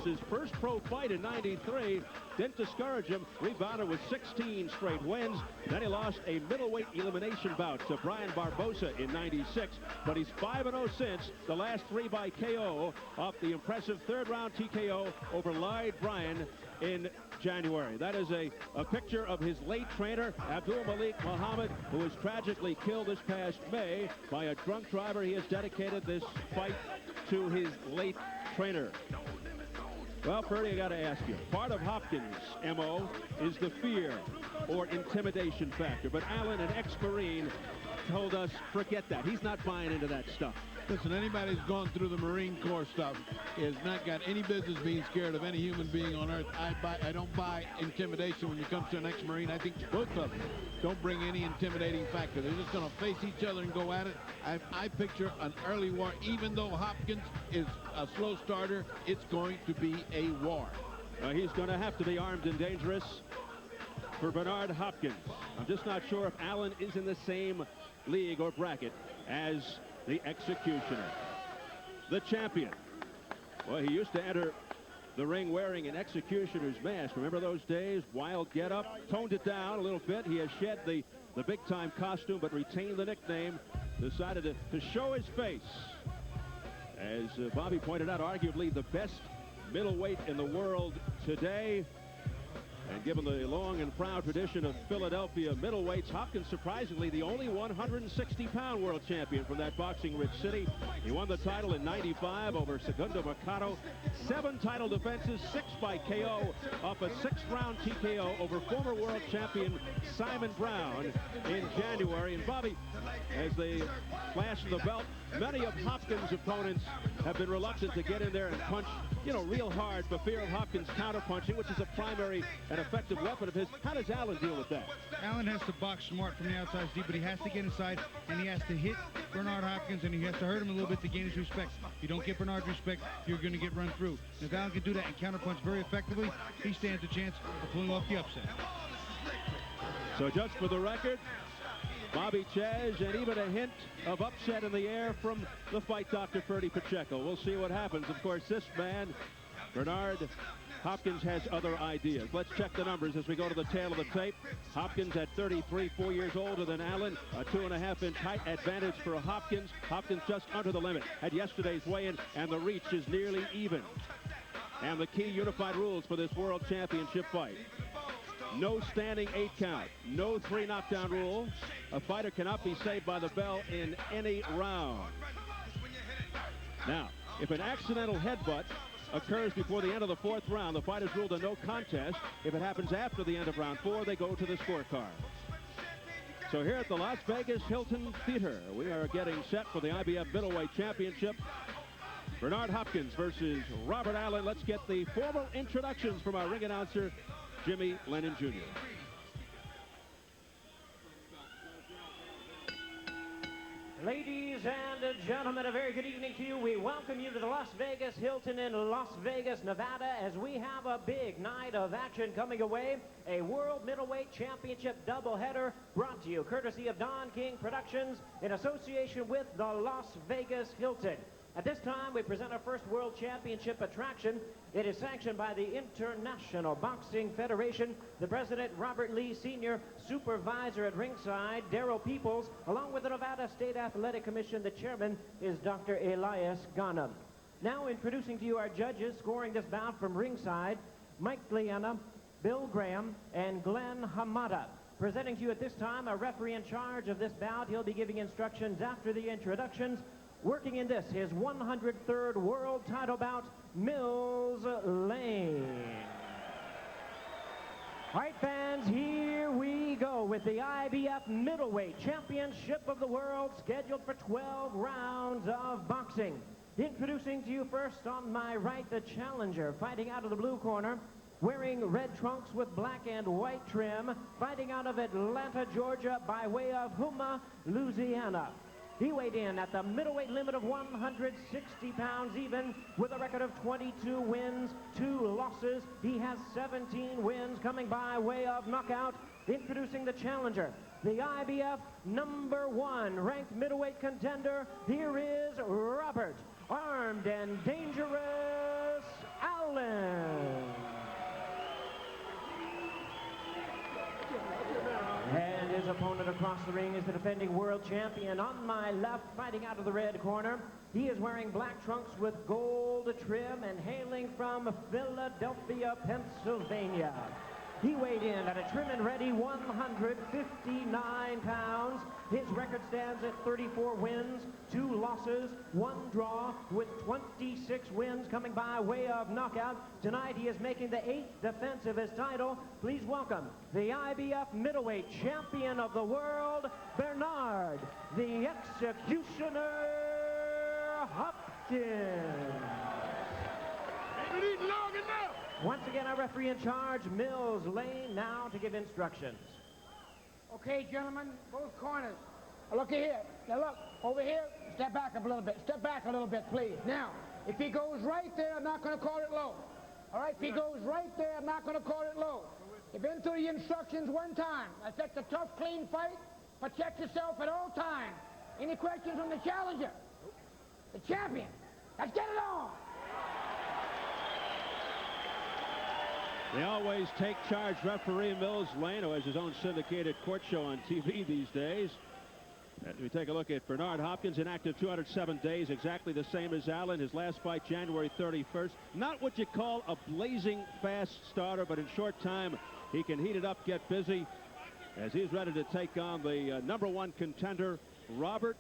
his first pro fight in '93. Didn't discourage him. Rebounded with 16 straight wins. Then he lost a middleweight elimination bout to Brian Barbosa in '96. But he's 5-0 since, the last 3 by KO off the impressive third-round TKO over Lloyd Bryan in January. That is a picture of his late trainer, Abdul Malik Muhammad, who was tragically killed this past May by a drunk driver. He has dedicated this fight to his late trainer. Well, Ferdy, I got to ask you, part of Hopkins' MO is the fear or intimidation factor. But Allen, an ex-Marine, told us, forget that. He's not buying into that stuff. Listen, anybody who's gone through the Marine Corps stuff has not got any business being scared of any human being on earth. I don't buy intimidation when you come to an ex-Marine. I think both of them don't bring any intimidating factor. They're just going to face each other and go at it. I picture an early war. Even though Hopkins is a slow starter, it's going to be a war. He's going to have to be armed and dangerous for Bernard Hopkins. I'm just not sure if Allen is in the same league or bracket as the executioner. The champion. Well, he used to enter the ring wearing an executioner's mask. Remember those days? Wild get-up. Toned it down a little bit. He has shed the big-time costume, but retained the nickname. Decided to show his face. As Bobby pointed out, arguably the best middleweight in the world today. And given the long and proud tradition of Philadelphia middleweights, Hopkins surprisingly the only 160-pound world champion from that boxing-rich city. He won the title in '95 over Segundo Mercado. 7 title defenses, 6 by KO off a 6th-round TKO over former world champion Simon Brown in January. And Bobby, as they flash the belt, many of Hopkins' opponents have been reluctant to get in there and punch, real hard for fear of Hopkins counterpunching, which is a primary and effective weapon of his. How does Allen deal with that? Allen has to box smart from the outside, Steve, but he has to get inside, and he has to hit Bernard Hopkins, and he has to hurt him a little bit to gain his respect. If you don't get Bernard's respect, you're going to get run through. And if Allen can do that and counterpunch very effectively, he stands a chance of pulling off the upset. So just for the record, Bobby Chaz, and even a hint of upset in the air from the fight doctor, Ferdy Pacheco. We'll see what happens. Of course, this man, Bernard Hopkins, has other ideas. Let's check the numbers as we go to the tail of the tape. Hopkins at 33, 4 years older than Allen. A 2.5-inch height advantage for Hopkins. Hopkins just under the limit at yesterday's weigh-in, and the reach is nearly even. And the key unified rules for this world championship fight: no standing 8 count, no 3 knockdown rule. A fighter cannot be saved by the bell in any round. Now, if an accidental headbutt occurs before the end of the 4th round, the fight is ruled a no contest. If it happens after the end of round 4, they go to the scorecard. So here at the Las Vegas Hilton Theater, we are getting set for the IBF Middleweight Championship. Bernard Hopkins versus Robert Allen. Let's get the formal introductions from our ring announcer, Jimmy Lennon Jr. Ladies and gentlemen, a very good evening to you. We welcome you to the Las Vegas Hilton in Las Vegas, Nevada, as we have a big night of action coming away. A World Middleweight Championship doubleheader brought to you courtesy of Don King Productions in association with the Las Vegas Hilton. At this time, we present our first World Championship attraction. It is sanctioned by the International Boxing Federation, the President, Robert Lee Sr., Supervisor at ringside, Darrell Peoples, along with the Nevada State Athletic Commission. The Chairman is Dr. Elias Ghanem. Now introducing to you our judges scoring this bout from ringside: Mike Liana, Bill Graham, and Glenn Hamada. Presenting to you at this time a referee in charge of this bout. He'll be giving instructions after the introductions. Working in this, his 103rd world title bout, Mills Lane. All right, fans, here we go with the IBF Middleweight Championship of the World, scheduled for 12 rounds of boxing. Introducing to you first on my right, the challenger, fighting out of the blue corner, wearing red trunks with black and white trim, fighting out of Atlanta, Georgia, by way of Houma, Louisiana. He weighed in at the middleweight limit of 160 pounds even, with a record of 22 wins, 2 losses. He has 17 wins coming by way of knockout. Introducing the challenger, the IBF #1 ranked middleweight contender. Here is Robert, armed and dangerous, Allen. opponent across the ring is the defending world champion. On my left, fighting out of the red corner, he is wearing black trunks with gold trim and hailing from Philadelphia, Pennsylvania. He weighed in at a trim and ready 159 pounds. His record stands at 34 wins, 2 losses, 1 draw, with 26 wins coming by way of knockout. Tonight he is making the 8th defense of his title. Please welcome the IBF middleweight champion of the world, Bernard, the Executioner Hopkins. Once again, our referee in charge, Mills Lane, now to give instructions. Okay, gentlemen, both corners. Now, look here. Now, look, over here, step back a little bit. Step back a little bit, please. Now, if he goes right there, I'm not going to call it low. All right, if he goes right there, I'm not going to call it low. You've been through the instructions one time. That's a tough, clean fight. Protect yourself at all times. Any questions from the challenger? The champion. Let's get it on. They always take charge referee Mills Lane, who has his own syndicated court show on TV these days. As we take a look at Bernard Hopkins, inactive 207 days, exactly the same as Allen. His last fight, January 31st. Not what you call a blazing fast starter, but in short time, he can heat it up, get busy, as he's ready to take on the #1 contender, Robert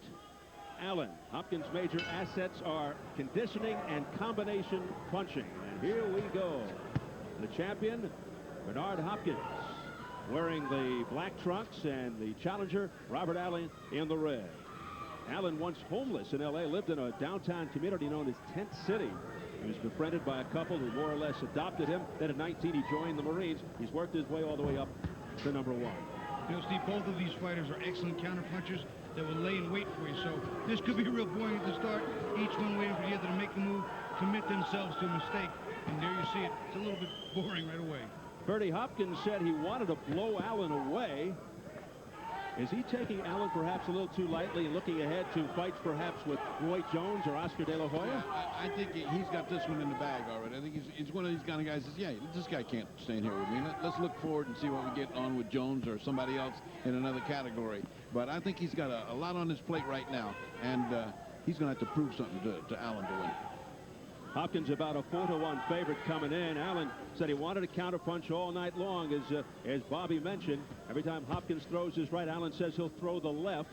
Allen. Hopkins' major assets are conditioning and combination punching. And here we go. The champion, Bernard Hopkins, wearing the black trunks, and the challenger, Robert Allen, in the red. Allen, once homeless in L.A., lived in a downtown community known as Tent City. He was befriended by a couple who more or less adopted him. Then at 19, he joined the Marines. He's worked his way all the way up to #1. You know, Steve, both of these fighters are excellent counterpunchers that will lay in wait for you. So this could be real boring at the start. Each one waiting for the other to make a move, commit themselves to a mistake. And there you see it. It's a little bit boring right away. Bertie Hopkins said he wanted to blow Allen away. Is he taking Allen perhaps a little too lightly and looking ahead to fights perhaps with Roy Jones or Oscar De La Hoya? Yeah, I think he's got this one in the bag already. I think he's one of these kind of guys that says, yeah, this guy can't stand here with me. Let's look forward and see what we get on with Jones or somebody else in another category. But I think he's got a lot on his plate right now, and he's going to have to prove something to Allen to win. Hopkins about a 4-1 favorite coming in. Allen said he wanted to counterpunch all night long, as Bobby mentioned. Every time Hopkins throws his right, Allen says he'll throw the left.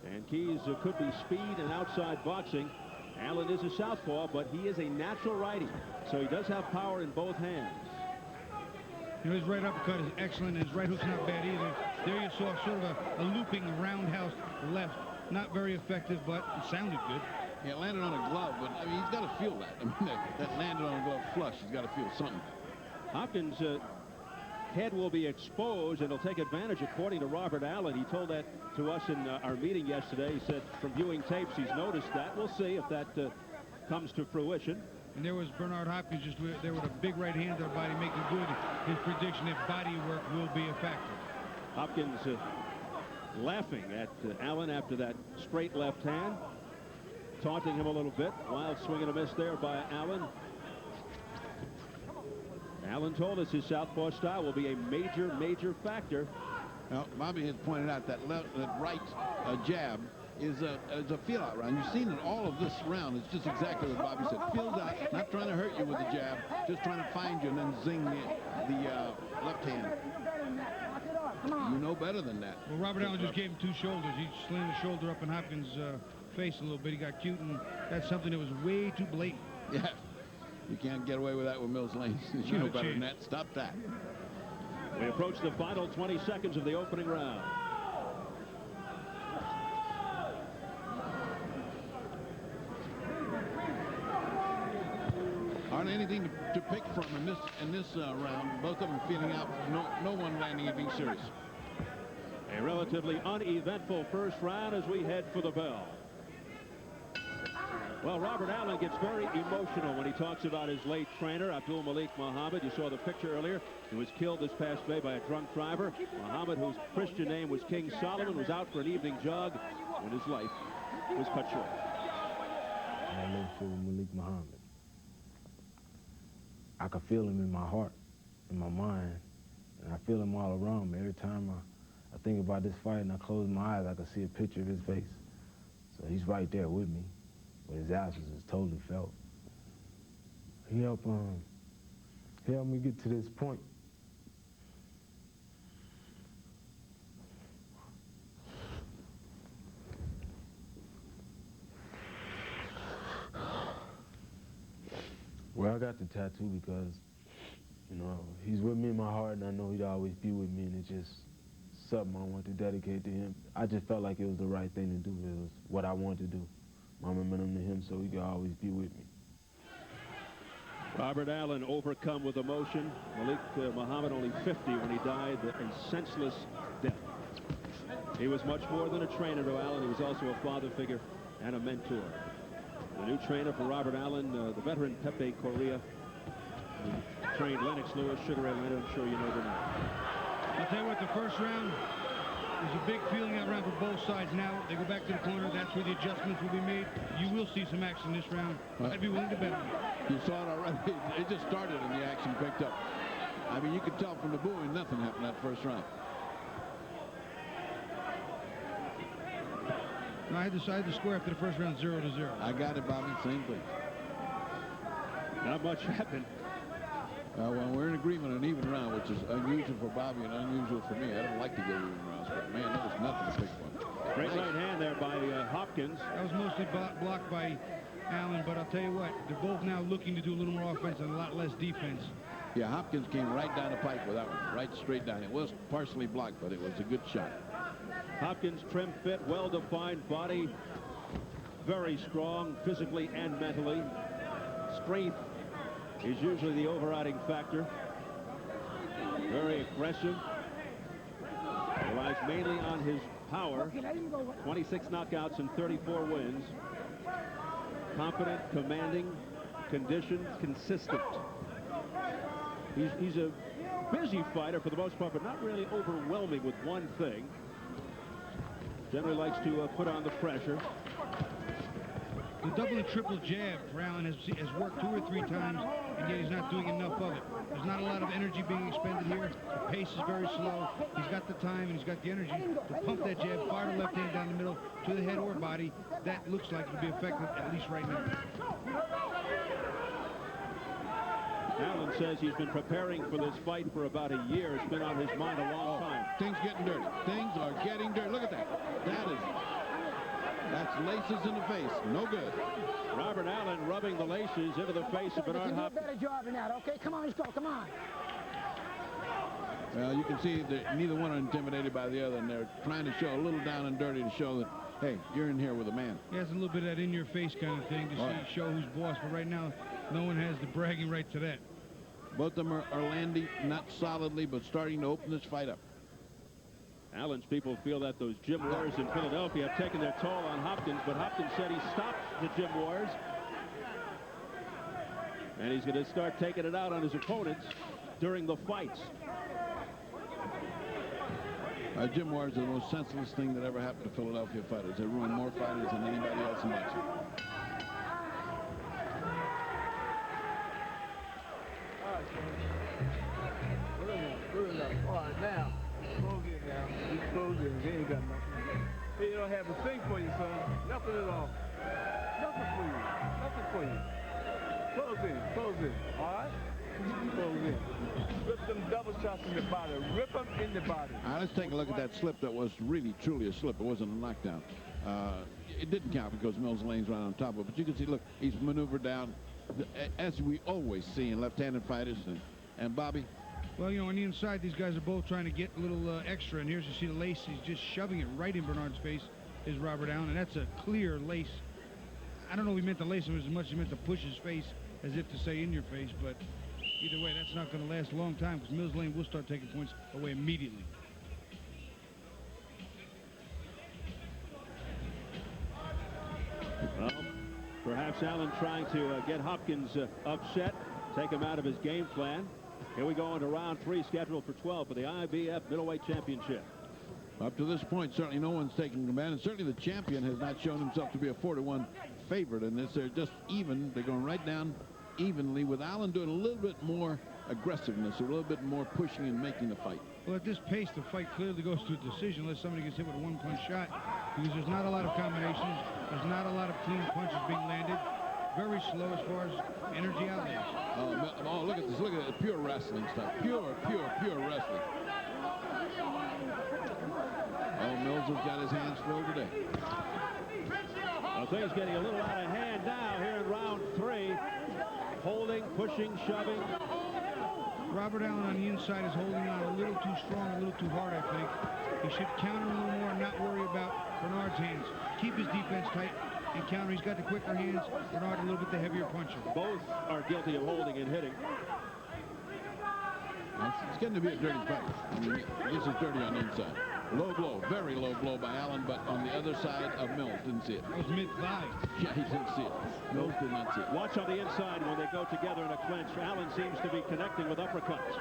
And keys could be speed and outside boxing. Allen is a southpaw, but he is a natural righty, so he does have power in both hands. You know, his right uppercut is excellent, and his right hook's not bad either. There you saw sort of a looping roundhouse left. Not very effective, but it sounded good. Yeah, it landed on a glove, but I mean, he's got to feel that. I mean, that landed on a glove flush. He's got to feel something. Hopkins' head will be exposed, and he'll take advantage, according to Robert Allen. He told that to us in our meeting yesterday. He said from viewing tapes, he's noticed that. We'll see if that comes to fruition. And there was Bernard Hopkins just there with a big right hand to the body, making good his prediction that body work will be a factor. Hopkins laughing at Allen after that straight left hand, taunting him a little bit. Wild swing and a miss there by Allen. Allen told us his southpaw style will be a major factor. Now, Bobby has pointed out that right jab is a feel-out round. You've seen it all of this round. It's just exactly what Bobby said. Feels out, not trying to hurt you with the jab, just trying to find you and then zing the left hand. You know better than that. Well, Robert Allen just gave him 2 shoulders. He slammed the shoulder up in Hopkins' face a little bit. He got cute, and that's something that was way too blatant. Yeah, you can't get away with that with Mills Lane. You know better than that. Stop that. We approach the final 20 seconds of the opening round. Hardly anything to pick from in this round. Both of them feeling out. No one landing anything serious. A relatively uneventful first round as we head for the bell. Well, Robert Allen gets very emotional when he talks about his late trainer, Abdul Malik Muhammad. You saw the picture earlier. He was killed this past May by a drunk driver. Muhammad, whose Christian name was King Solomon, was out for an evening jog when his life was cut short. I live for Malik Muhammad. I can feel him in my heart, in my mind, and I feel him all around me. Every time I think about this fight and I close my eyes, I can see a picture of his face. So he's right there with me, but his absence is totally felt. He helped me get to this point. Well, I got the tattoo because, you know, he's with me in my heart, and I know he'd always be with me, and it's just something I want to dedicate to him. I just felt like it was the right thing to do. It was what I wanted to do. My momentum to him so he could always be with me. Robert Allen overcome with emotion. Malik Muhammad only 50 when he died a senseless death. He was much more than a trainer to Allen. He was also a father figure and a mentor. The new trainer for Robert Allen, the veteran Pepe Correa, who trained Lennox Lewis, Sugar Ray Leonard. I'm sure you know the name. I'll tell you what, the first round, there's a big feeling out round for both sides. Now they go back to the corner. That's where the adjustments will be made. You will see some action this round. I'd be willing to bet on it. You saw it already. It just started and the action picked up. I mean, you could tell from the booing nothing happened that first round. No, I had to score after the first round 0-0. I got it, Bobby. Same thing. Not much happened. Well, we're in agreement on an even round, which is unusual for Bobby and unusual for me. I don't like to go even rounds, but man, that was nothing to pick one. Great right hand there by Hopkins. That was mostly blocked by Allen, but I'll tell you what, they're both now looking to do a little more offense and a lot less defense. Yeah, Hopkins came right down the pipe with that one, right straight down. It was partially blocked, but it was a good shot. Hopkins, trim fit, well-defined body, very strong physically and mentally. Strength is usually the overriding factor. Very aggressive. Relies mainly on his power. 26 knockouts and 34 wins. Confident, commanding, conditioned, consistent. He's a busy fighter for the most part, but not really overwhelming with one thing. Generally likes to put on the pressure. The double and triple jab for Allen has worked 2 or 3 times, and yet he's not doing enough of it. There's not a lot of energy being expended here. The pace is very slow. He's got the time and he's got the energy to pump that jab, fire the left hand down the middle to the head or body. That looks like it'll be effective, at least right now. Allen says he's been preparing for this fight for about a year. It's been on his mind a long time. Things getting dirty. Things are getting dirty. Look at that. That's laces in the face. No good. Robert Allen rubbing the laces into the face of Bernard Hopkins. Do a better job than that, okay? Come on, let's go. Come on. Well, you can see that neither one are intimidated by the other, and they're trying to show a little down and dirty to show that, hey, you're in here with a man. He has a little bit of that in-your-face kind of thing to show who's boss, but right now, no one has the bragging right to that. Both of them are landing, not solidly, but starting to open this fight up. Allen's people feel that those gym wars in Philadelphia have taken their toll on Hopkins, but Hopkins said he stopped the gym wars. And he's going to start taking it out on his opponents during the fights. Gym wars are the most senseless thing that ever happened to Philadelphia fighters. They ruin more fighters than anybody else in boxing. All right, now. Close it now. You close it. He ain't got nothing. He don't have a thing for you, son. Nothing at all. Nothing for you. Nothing for you. Close in. Close in. All right? Close in. Rip them double shots in the body. Rip them in the body. All right, let's take a look at that slip that was really, truly a slip. It wasn't a knockdown. It didn't count because Mills Lane's right on top of it. But you can see, look, he's maneuvered down, as we always see in left-handed fighters. And Bobby? Well, you know, on the inside, these guys are both trying to get a little extra. And here's, you see the lace. He's just shoving it right in Bernard's face, is Robert Allen. And that's a clear lace. I don't know if he meant to lace him as much as he meant to push his face, as if to say in your face. But either way, that's not going to last a long time because Mills Lane will start taking points away immediately. Well, perhaps Allen trying to get Hopkins upset, take him out of his game plan. Here we go into round 3, scheduled for 12 for the IBF Middleweight Championship. Up to this point, certainly no one's taking command, and certainly the champion has not shown himself to be a 4-1 favorite in this. They're just even. They're going right down evenly, with Allen doing a little bit more aggressiveness, a little bit more pushing and making the fight. Well, at this pace, the fight clearly goes to a decision unless somebody gets hit with a one-punch shot, because there's not a lot of combinations. There's not a lot of clean punches being landed. Very slow as far as energy outlays. Oh, look at this. Look at it. Pure wrestling stuff. Pure wrestling. Oh, Mills has got his hands full today. Well, things getting a little out of hand now here in round 3. Holding, pushing, shoving. Robert Allen on the inside is holding on a little too strong, a little too hard, I think. He should counter a little more and not worry about Bernard's hands. Keep his defense tight and counter. He's got the quicker hands. Bernard a little bit the heavier puncher. Both are guilty of holding and hitting. It's getting to be a dirty fight. I mean, this is dirty on the inside. Low blow, very low blow by Allen, but on the other side of Mills. Didn't see it. That was mid-thigh. Yeah, he didn't see it. Mills did not see it. Watch on the inside when they go together in a clinch. Allen seems to be connecting with uppercuts.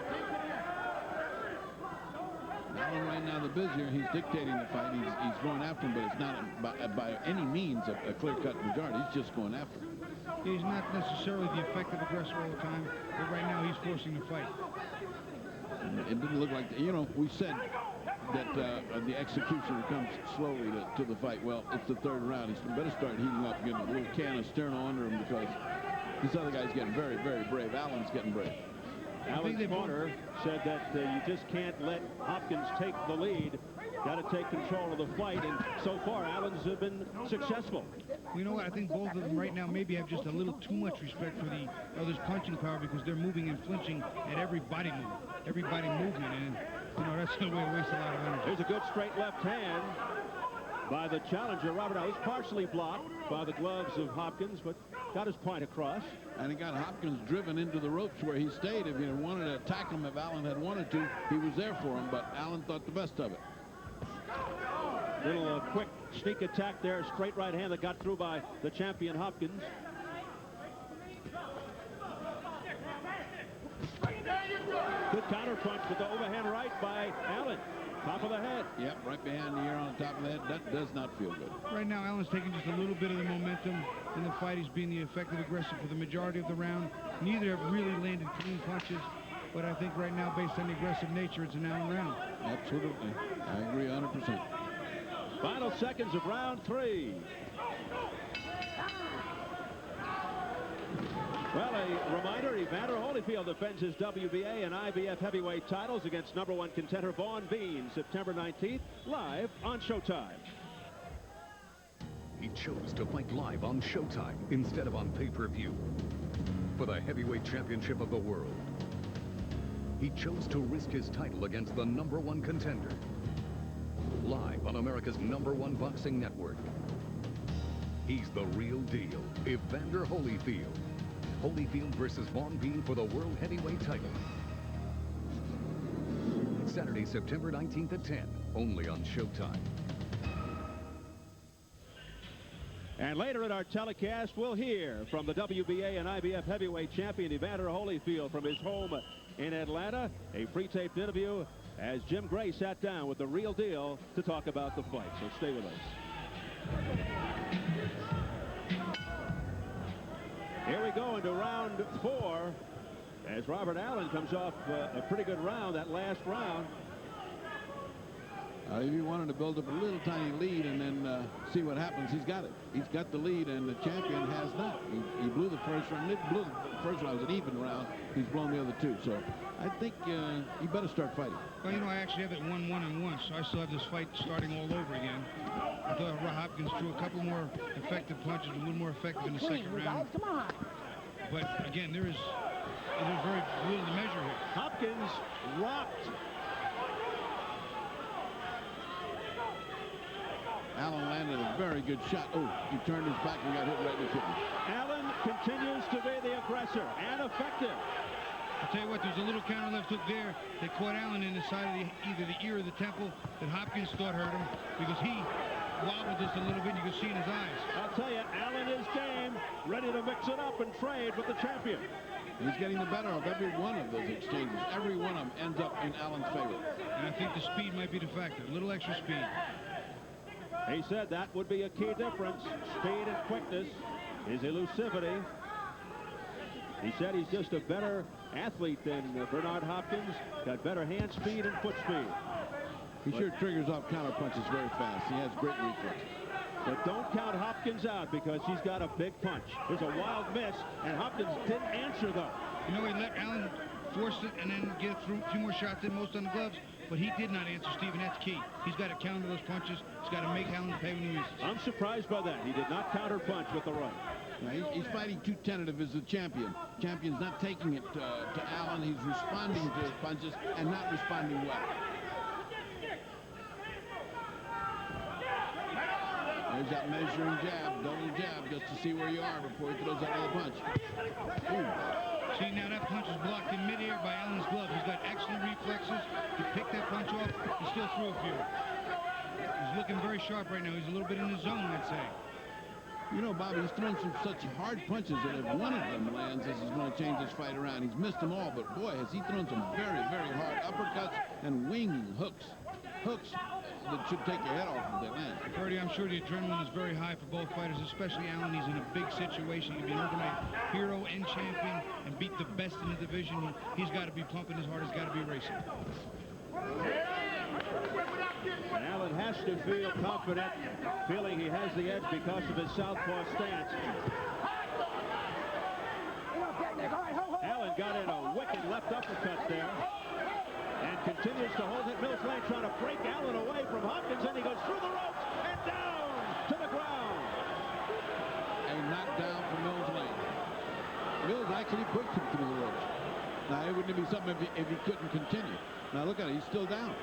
Allen right now, the busier, he's dictating the fight. He's going after him, but it's not by any means a clear-cut regard. He's just going after him. He's not necessarily the effective aggressor all the time, but right now he's forcing the fight. It didn't look like, you know, we said that the executioner comes slowly to the fight. Well, it's the third round. He better start heating up, getting a little can of Sterno under him, because this other guy's getting very, very brave. Allen's getting brave. Alan's corner said that you just can't let Hopkins take the lead. Got to take control of the fight, and so far Allen's been successful. Well, you know what? I think both of them right now maybe have just a little too much respect for the other's punching power, because they're moving and flinching at every body move, every body movement, and you know that's the way to waste a lot of energy. Here's a good straight left hand by the challenger, Robert Allen. He's partially blocked by the gloves of Hopkins, but got his point across. And he got Hopkins driven into the ropes where he stayed. If he had wanted to attack him, if Allen had wanted to, he was there for him, but Allen thought the best of it. Little quick sneak attack there, straight right hand that got through by the champion Hopkins. Good counter punch with the overhand right by Allen. Top of the head. Yep, right behind the ear on the top of the head. That does not feel good. Right now, Allen's taking just a little bit of the momentum in the fight. He's being the effective aggressor for the majority of the round. Neither have really landed clean punches, but I think right now, based on the aggressive nature, it's an Allen round. Absolutely. I agree 100%. Final seconds of round 3. Well, a reminder, Evander Holyfield defends his WBA and IBF heavyweight titles against #1 contender Vaughn Bean, September 19th, live on Showtime. He chose to fight live on Showtime instead of on pay-per-view for the heavyweight championship of the world. He chose to risk his title against the #1 contender, live on America's #1 boxing network. He's the real deal, Evander Holyfield. Holyfield versus Vaughn Bean for the World Heavyweight title. Saturday, September 19th at 10, only on Showtime. And later in our telecast, we'll hear from the WBA and IBF heavyweight champion Evander Holyfield from his home in Atlanta. A pre-taped interview as Jim Gray sat down with the real deal to talk about the fight. So stay with us. Here we go into round 4 as Robert Allen comes off a pretty good round, that last round. If he wanted to build up a little tiny lead and then see what happens, he's got it. He's got the lead, and the champion has not. He blew the first round. Blew the first round. It was an even round. He's blown the other 2. So I think he better start fighting. Well, you know, I actually have it 1-1-1, so I still have this fight starting all over again. I thought Hopkins threw a couple more effective punches, a little more effective in the second round. Come on. But again, there's very little to measure here. Hopkins rocked. Allen landed a very good shot. Oh, he turned his back and got hit right in the kidney. Allen continues to be the aggressor and effective. I'll tell you what, there's a little counter left hook there that caught Allen in the side of either the ear or the temple that Hopkins thought hurt him, because he wobbled just a little bit. You could see in his eyes. I'll tell you, Allen is game, ready to mix it up and trade with the champion. He's getting the better of every one of those exchanges. Every one of them ends up in Allen's favor. And I think the speed might be the factor. A little extra speed. He said that would be a key difference. Speed and quickness, his elusivity. He said he's just a better athlete than Bernard Hopkins. Got better hand speed and foot speed. He sure triggers off counter punches very fast. He has great reflex. But don't count Hopkins out because he's got a big punch. There's a wild miss, and Hopkins didn't answer, though. You know, he let Allen force it and then get through a few more shots in, most on the gloves, but he did not answer, Steve, and that's key. He's got to counter those punches. He's got to make Allen pay when he misses. I'm surprised by that. He did not counter punch with the right. Now, he's fighting too tentative as the champion. Champion's not taking it to Allen. He's responding to his punches and not responding well. There's that measuring jab, double jab, just to see where you are before he throws that other punch. Ooh. See, now that punch is blocked in midair by Allen's glove. He's got excellent reflexes. He picked that punch off. He still threw a few. He's looking very sharp right now. He's a little bit in the zone, I'd say. You know, Bobby, he's thrown some such hard punches that if one of them lands, this is going to change this fight around. He's missed them all, but boy, has he thrown some very, very hard uppercuts and winging hooks. Hooks that should take your head off if they land. Freddie, I'm sure the adrenaline is very high for both fighters, especially Allen. He's in a big situation. He'll be an overnight hero and champion and beat the best in the division. He's got to be pumping his heart. He's got to be racing. And Allen has to feel confident, feeling he has the edge because of his southpaw stance. Allen got in a wicked left uppercut there. And continues to hold it. Mills Lane trying to break Allen away from Hopkins, and he goes through the ropes and down to the ground. A knockdown from Mills Lane. Mills actually pushed him through the ropes. Now, it wouldn't be something if he couldn't continue. Now, look at it. He's still down.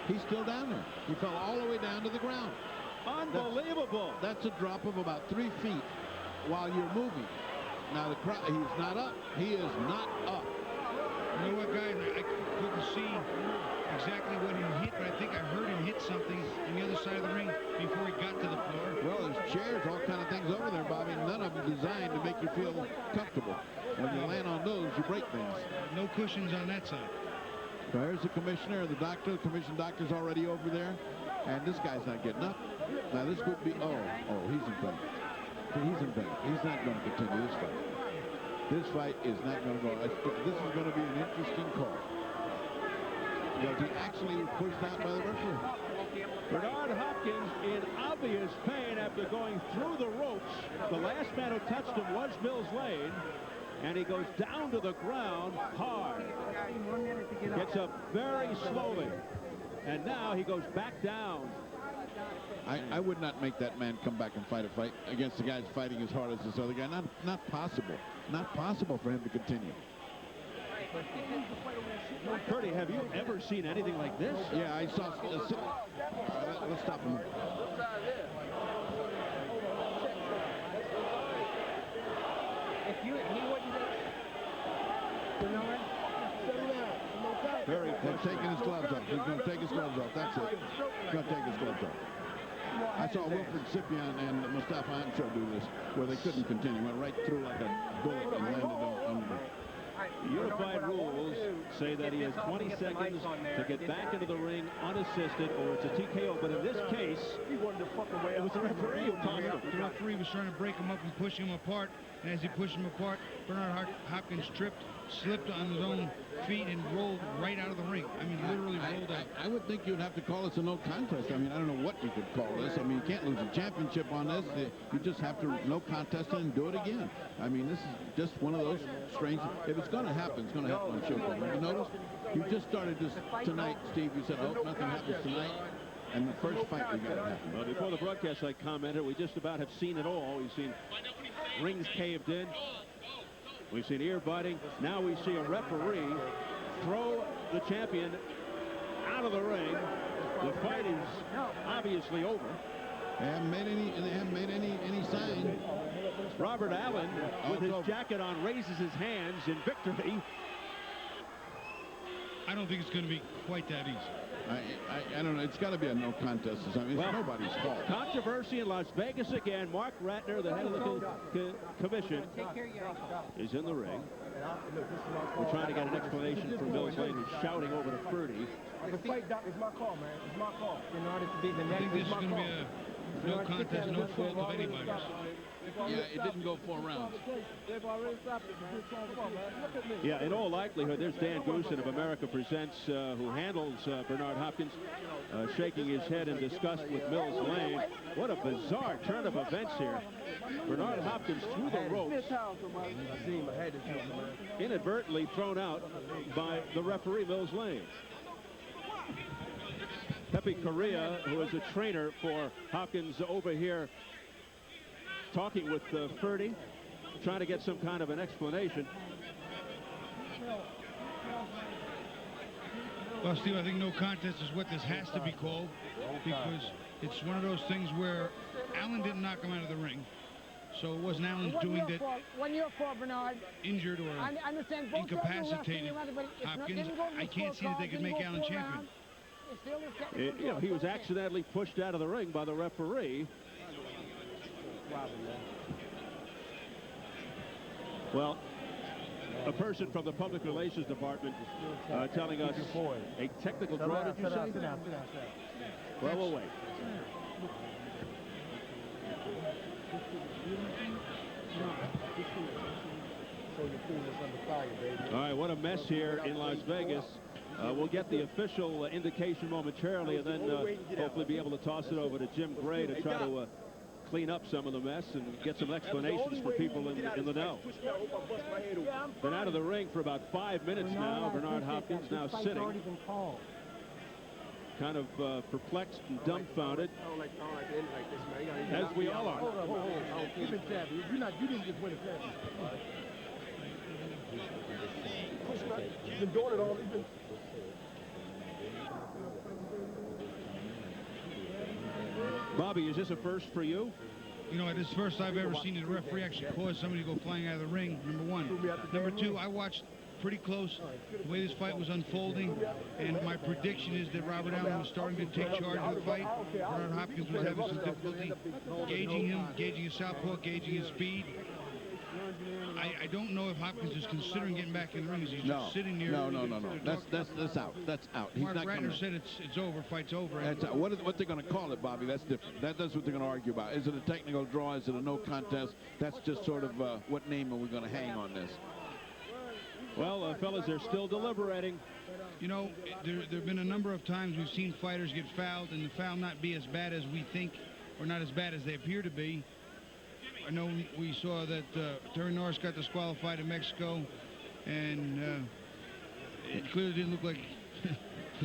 He's still down there. He fell all the way down to the ground. Unbelievable. That's a drop of about 3 feet while you're moving. Now, he's not up. He is not up. You know what, guys? I couldn't see exactly what he hit, but I think I heard him hit something on the other side of the ring before he got to the floor. Well, there's chairs, all kind of things over there, Bobby. None of them designed to make you feel comfortable. When you land on those, you break things. No cushions on that side. So here's the commissioner, the doctor. The commission doctor's already over there, and this guy's not getting up. Now, this would be, oh, he's in pain. He's in pain. He's not going to continue this fight. This fight is not going to go. This is going to be an interesting call. Was he actually pushed out by the referee? Bernard Hopkins in obvious pain after going through the ropes. The last man who touched him was Mills Lane. And he goes down to the ground hard. Gets up very slowly. And now he goes back down. I would not make that man come back and fight a fight against the guy fighting as hard as this other guy. Not possible. Not possible for him to continue. Purdy, have you ever seen anything like this? Yeah, I saw. Let's stop him. Very He's taking his gloves off. He's going to take his gloves off. That's it. He's going to take his gloves off. I saw Wilfred Scipion and Mustafa Amsho do this, where they couldn't continue. Went right through like a bullet and landed on Unified rules say that he has 20 seconds to get back into the ring unassisted, or it's a TKO. But in this case, it was the referee who tossed him. The referee was trying to break him up and push him apart. And as he pushed him apart, Bernard Hopkins tripped, slipped on his own feet, and rolled right out of the ring. I mean, literally rolled out. I would think you'd have to call this a no contest. I mean, I don't know what you could call this. I mean, you can't lose a championship on this. You just have to no contest and do it again. I mean, this is just one of those strange. If it's going to happen, it's going to happen on Showtime. You notice? You just started this tonight, Steve. You said, oh, nothing happens tonight. And the first fight we got to happen. Well, before the broadcast, I commented, we just about have seen it all. We've seen rings caved in. We've seen ear biting. Now we see a referee throw the champion out of the ring. The fight is obviously over. They haven't made any sign. Robert Allen, with his jacket on, raises his hands in victory. I don't think it's going to be quite that easy. I don't know. It's got to be a no contest. I mean, it's nobody's fault. Controversy in Las Vegas again. Mark Ratner, the head of the commission, is in the ring. We're trying to get an explanation from Mills Lane, who's shouting over to Purdy. The fight, Doc, it's my call, man. It's my call. In order to be the I think this is going to be a no contest, no fault of anybody's. Yeah, it didn't go 4 rounds. They've already stopped it, man. Come on, man. Look at me. Yeah, in all likelihood, there's Dan Goosen of America Presents, who handles Bernard Hopkins, shaking his head in disgust with Mills Lane. What a bizarre turn of events here. Bernard Hopkins through the ropes, inadvertently thrown out by the referee, Mills Lane. Pepe Correa, who is a trainer for Hopkins, over here talking with Ferdy, trying to get some kind of an explanation. Well, Steve, I think no contest is what this has to be called, because it's one of those things where Allen didn't knock him out of the ring. So it wasn't Allen doing that. When you're for Bernard, injured or I understand both incapacitated Hopkins. I can't see that they could make Allen champion. You know, he was accidentally pushed out of the ring by the referee. Well, a person from the Public Relations Department telling us a technical draw, did you say? Well, we'll wait. All right, what a mess here in Las Vegas. We'll get the official indication momentarily, and then hopefully be able to toss it over to Jim Gray to try to clean up some of the mess and get some explanations for people in the know. Been out of the ring for about 5 minutes now. Bernard Hopkins now sitting, kind of perplexed and dumbfounded, as we all are. You didn't just win a championship. You've been doing it all. Bobby, is this a first for you? You know, it is first I've ever seen a referee actually cause somebody to go flying out of the ring, number one. Number two, I watched pretty close the way this fight was unfolding, and my prediction is that Robert Allen was starting to take charge of the fight. Bernard Hopkins was having some difficulty gauging him, gauging his southpaw, gauging his speed. I don't know if Hopkins is considering getting back in the ring. He's just sitting there. No. That's out. That's out. He's Mark not Ratner coming. said it's over. Fight's over. That's out. What they're going to call it, Bobby, that's different. That's what they're going to argue about. Is it a technical draw? Is it a no contest? That's just sort of what name are we going to hang on this? Well, fellas, they're still deliberating. You know, there have been a number of times we've seen fighters get fouled, and the foul not be as bad as we think, or not as bad as they appear to be. I know we saw that Terry Norris got disqualified in Mexico, and it clearly didn't look like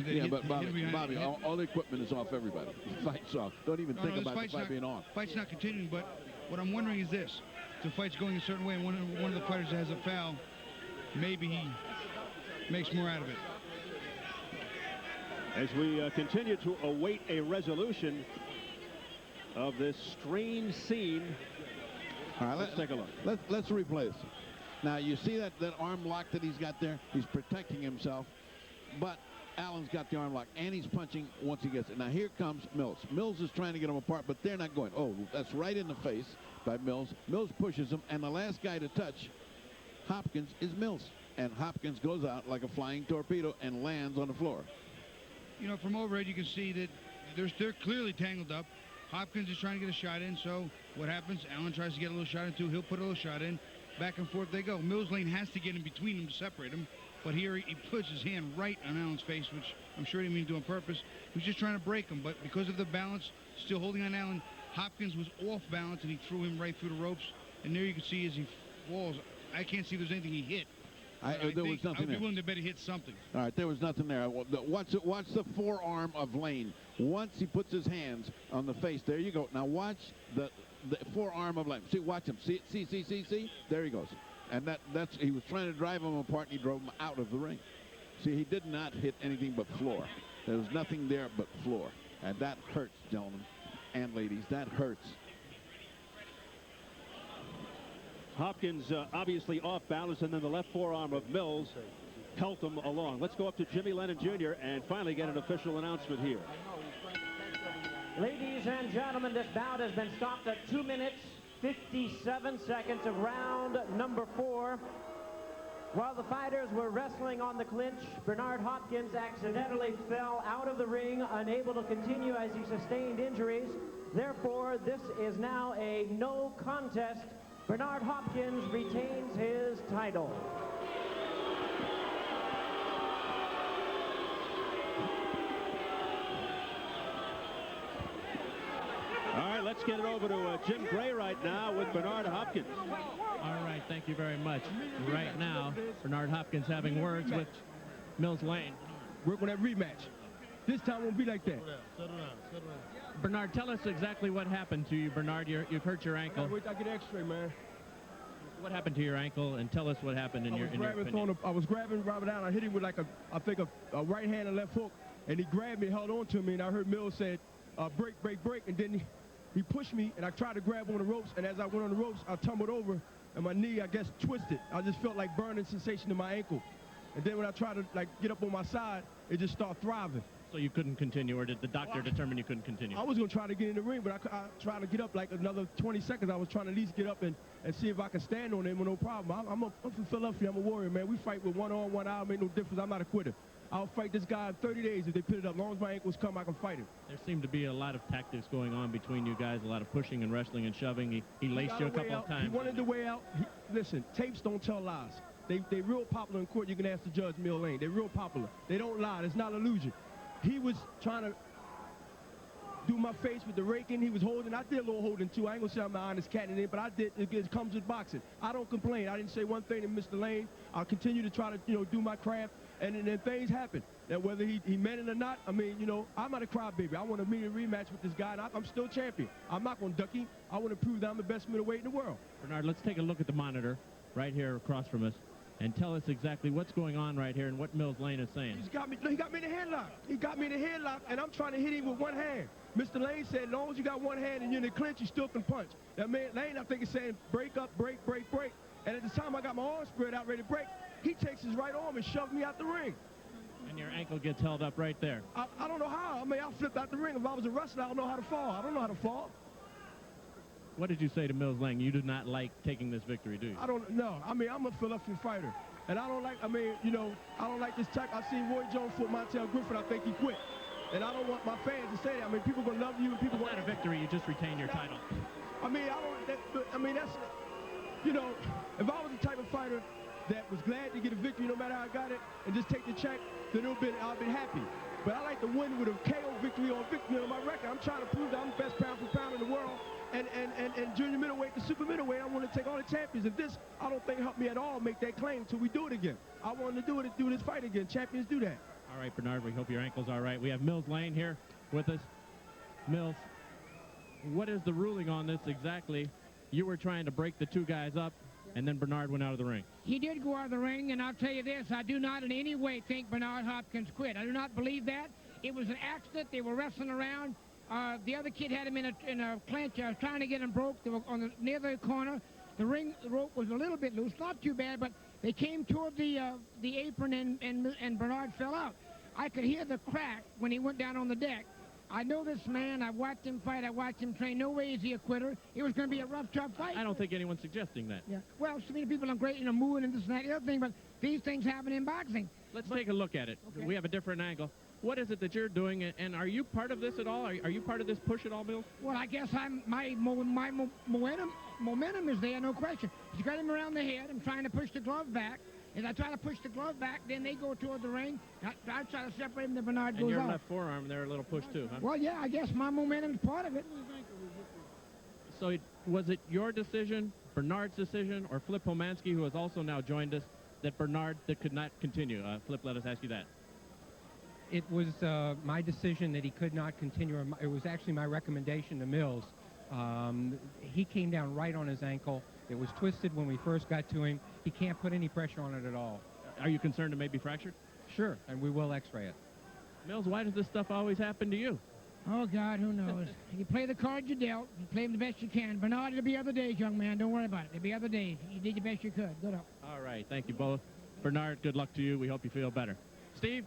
yeah, but Bobby, all the equipment is off everybody. The fight's off. Don't even think about the fight being on. Fight's not continuing, but what I'm wondering is this. The fight's going a certain way, and one of the fighters has a foul, maybe he makes more out of it. As we continue to await a resolution of this strange scene. All right, let's take a look. Let's replay this. Now, you see that arm lock that he's got there? He's protecting himself, but Allen's got the arm lock, and he's punching once he gets it. Now, here comes Mills. Mills is trying to get him apart, but they're not going. Oh, that's right in the face by Mills. Mills pushes him, and the last guy to touch Hopkins is Mills. And Hopkins goes out like a flying torpedo and lands on the floor. You know, from overhead, you can see that they're clearly tangled up. Hopkins is trying to get a shot in, so what happens? Allen tries to get a little shot in, too. He'll put a little shot in. Back and forth they go. Mills Lane has to get in between them to separate them, but here he puts his hand right on Allen's face, which I'm sure he didn't mean to do on purpose. He was just trying to break him, but because of the balance, still holding on Allen, Hopkins was off balance, and he threw him right through the ropes. And there you can see as he falls, I can't see there's anything he hit. There was nothing I would be there. willing to bet he hit something. All right, there was nothing there. Watch the forearm of Lane. Once he puts his hands on the face, there you go. Now watch the forearm of Lane. See, watch him. See? There he goes. And that's he was trying to drive him apart, and he drove him out of the ring. See, he did not hit anything but floor. There was nothing there but floor. And that hurts, gentlemen and ladies. That hurts. Hopkins obviously off balance, and then the left forearm of Mills helped him along. Let's go up to Jimmy Lennon Jr. and finally get an official announcement here. Ladies and gentlemen, this bout has been stopped at 2 minutes, 57 seconds of round number 4. While the fighters were wrestling on the clinch, Bernard Hopkins accidentally fell out of the ring, unable to continue as he sustained injuries. Therefore, this is now a no contest. Bernard Hopkins retains his title. All right, let's get it over to Jim Gray right now with Bernard Hopkins. All right, thank you very much. Right now, Bernard Hopkins having words with Mills Lane. Work on that rematch. This time won't be like that. Settle down. Bernard, tell us exactly what happened to you, Bernard. You've hurt your ankle. Wait till I get an X-ray, man. What happened to your ankle, and tell us what happened in your opinion. I was grabbing Robert Allen. I hit him with like I think a right hand and left hook, and he grabbed me, held on to me, and I heard Mills said, break, and then he pushed me, and I tried to grab on the ropes, and as I went on the ropes, I tumbled over, and my knee, I guess, twisted. I just felt like burning sensation in my ankle. And then when I tried to get up on my side, it just started throbbing. So you couldn't continue, or did the doctor determine you couldn't continue? I was going to try to get in the ring, but I tried to get up like another 20 seconds. I was trying to at least get up and see if I could stand on him with no problem. I'm from Philadelphia. I'm a warrior, man. We fight with one arm, one eye. Make no difference. I'm not a quitter. I'll fight this guy in 30 days if they put it up. As long as my ankles come, I can fight him. There seemed to be a lot of tactics going on between you guys, a lot of pushing and wrestling and shoving. He laced you a couple of times. He wanted the way out. Listen, tapes don't tell lies. They real popular in court. You can ask the judge, Mill Lane. They're real popular. They don't lie. It's not illusion. He was trying to do my face with the raking. He was holding. I did a little holding, too. I ain't going to say I'm the honest cat in it, but I did. It comes with boxing. I don't complain. I didn't say one thing to Mr. Lane. I'll continue to try to, do my craft, and then things happen. And whether he meant it or not, I mean, I'm not a crybaby. I want a immediate rematch with this guy, and I'm still champion. I'm not going to duck him. I want to prove that I'm the best middleweight in the world. Bernard, let's take a look at the monitor right here across from us and tell us exactly what's going on right here and what Mills Lane is saying. He got me in the headlock. He got me in the headlock, and I'm trying to hit him with one hand. Mr. Lane said, as long as you got one hand and you're in the clinch, you still can punch. That man, Lane, I think, is saying, break up, break. And at the time I got my arm spread out, ready to break, he takes his right arm and shoves me out the ring. And your ankle gets held up right there. I don't know how. I mean, I flipped out the ring. If I was a wrestler, I don't know how to fall. I don't know how to fall. What did you say to Mills Lane? You do not like taking this victory, do you? I don't know. I mean, I'm a Philadelphia fighter. And I don't like, I don't like this type. I seen Roy Jones fought Montel Griffin. I think he quit. And I don't want my fans to say that. I mean, people going to love you and people going to... It's not a victory. You just retain your title. I mean, that's, if I was the type of fighter that was glad to get a victory no matter how I got it and just take the check, then I'll be happy. But I like to win with a KO victory on my record. I'm trying to prove that I'm the best pound for pound in the world. And junior middleweight to super middleweight, I want to take all the champions. If this, I don't think helped me at all make that claim until we do it again. I wanted to do this fight again. Champions do that. All right, Bernard, we hope your ankle's all right. We have Mills Lane here with us. Mills, what is the ruling on this exactly? You were trying to break the two guys up, and then Bernard went out of the ring. He did go out of the ring, and I'll tell you this, I do not in any way think Bernard Hopkins quit. I do not believe that. It was an accident. They were wrestling around. The other kid had him in a clinch. I was trying to get him broke. They were near the corner. The rope was a little bit loose, not too bad, but they came toward the apron, and Bernard fell out. I could hear the crack when he went down on the deck. I know this man. I watched him fight. I watched him train. No way is he a quitter. It was going to be a rough, tough fight. I don't think anyone's suggesting that. Yeah. Well, so many people are great, moving and this and that, the other thing, but these things happen in boxing. Let's take a look at it. Okay. We have a different angle. What is it that you're doing, and are you part of this at all? Are you part of this push at all, Mills? Well, I guess my momentum is there, no question. He's got him around the head. I'm trying to push the glove back. As I try to push the glove back, then they go toward the ring. I try to separate him, then Bernard goes out. And your left forearm there, a little push too, huh? Well, yeah, I guess my momentum's part of it. So was it your decision, Bernard's decision, or Flip Homansky, who has also now joined us, that Bernard could not continue? Flip, let us ask you that. It was my decision that he could not continue. It was actually my recommendation to Mills. He came down right on his ankle. It was twisted when we first got to him. He can't put any pressure on it at all. Are you concerned it may be fractured? Sure, and we will x-ray it. Mills, why does this stuff always happen to you? Oh, God, who knows? You play the cards you dealt. You play them the best you can. Bernard, it'll be other days, young man. Don't worry about it. It'll be other days. You did the best you could. Good luck. All right, thank you both. Bernard, good luck to you. We hope you feel better. Steve?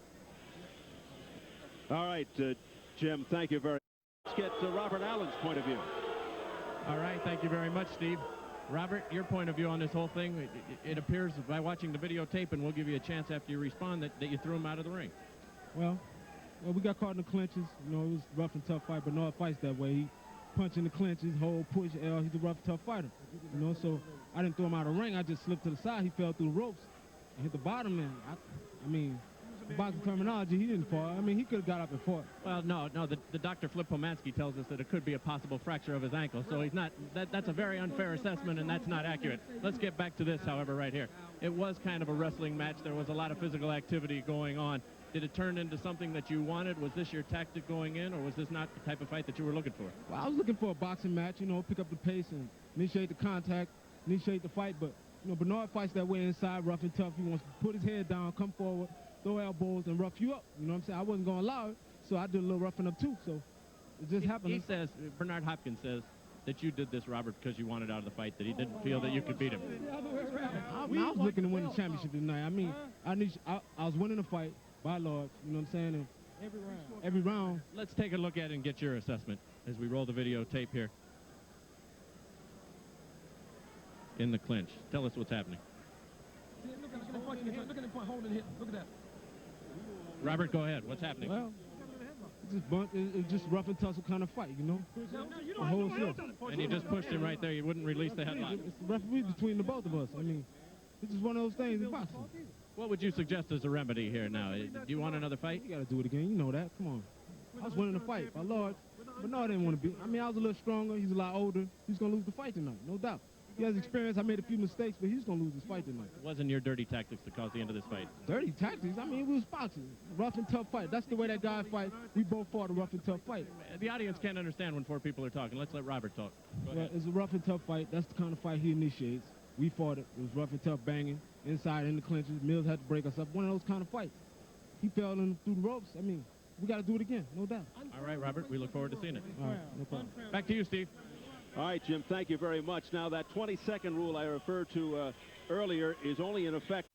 All right, Jim, thank you very much. Let's get Robert Allen's point of view. All right, thank you very much, Steve. Robert, your point of view on this whole thing, it appears by watching the videotape, and we'll give you a chance after you respond, that you threw him out of the ring. Well, we got caught in the clinches. You know, it was a rough and tough fight, but Bernard fights that way. He punch in the clinches, hold, push, L. He's a rough, tough fighter. You know, so I didn't throw him out of the ring. I just slipped to the side. He fell through the ropes and hit the bottom, and I mean, boxing terminology, he didn't fall. I mean, he could have got up and fought. Well, no, the Dr. Flip Pomansky tells us that it could be a possible fracture of his ankle, so he's not, that's a very unfair assessment, and that's not accurate. Let's get back to this, however, right here. It was kind of a wrestling match. There was a lot of physical activity going on. Did it turn into something that you wanted? Was this your tactic going in, or was this not the type of fight that you were looking for? Well, I was looking for a boxing match, you know, pick up the pace and initiate the contact, initiate the fight, but, you know, Bernard fights that way inside, rough and tough. He wants to put his head down, come forward, throw elbows, and rough you up. You know what I'm saying? I wasn't going to allow it, so I did a little roughing up, too, so it just happened. He says, Bernard Hopkins says, that you did this, Robert, because you wanted out of the fight, that he didn't feel that you could beat him. I was looking to win the championship tonight. I mean, I was winning the fight by large, you know what I'm saying? And every round. Let's take a look at it and get your assessment as we roll the videotape here. In the clinch. Tell us what's happening. Look at the point, holding hit. Look at that. Robert, go ahead. What's happening? Well, it's just rough and tussle kind of fight, you know? A whole slip. And you just pushed him right there. You wouldn't release the headlock. It's the referee between the both of us. I mean, it's just one of those things in boxing. What would you suggest as a remedy here now? Do you want another fight? You got to do it again. You know that. Come on. I was winning the fight. By Lord. But no, I didn't want to be. I mean, I was a little stronger. He's a lot older. He's going to lose the fight tonight, no doubt. He has experience. I made a few mistakes, but he's going to lose this fight tonight. It wasn't your dirty tactics that caused the end of this fight. Dirty tactics? I mean, it was boxing. Rough and tough fight. That's the way that guy fight. We both fought a rough and tough fight. The audience can't understand when four people are talking. Let's let Robert talk. Well, it's a rough and tough fight. That's the kind of fight he initiates. We fought it. It was rough and tough, banging, inside in the clinches. Mills had to break us up. One of those kind of fights. He fell in through the ropes. I mean, we got to do it again, no doubt. All right, Robert. We look forward to seeing it. All right, no problem. Back to you, Steve. All right, Jim, thank you very much. Now, that 20-second rule I referred to earlier is only in effect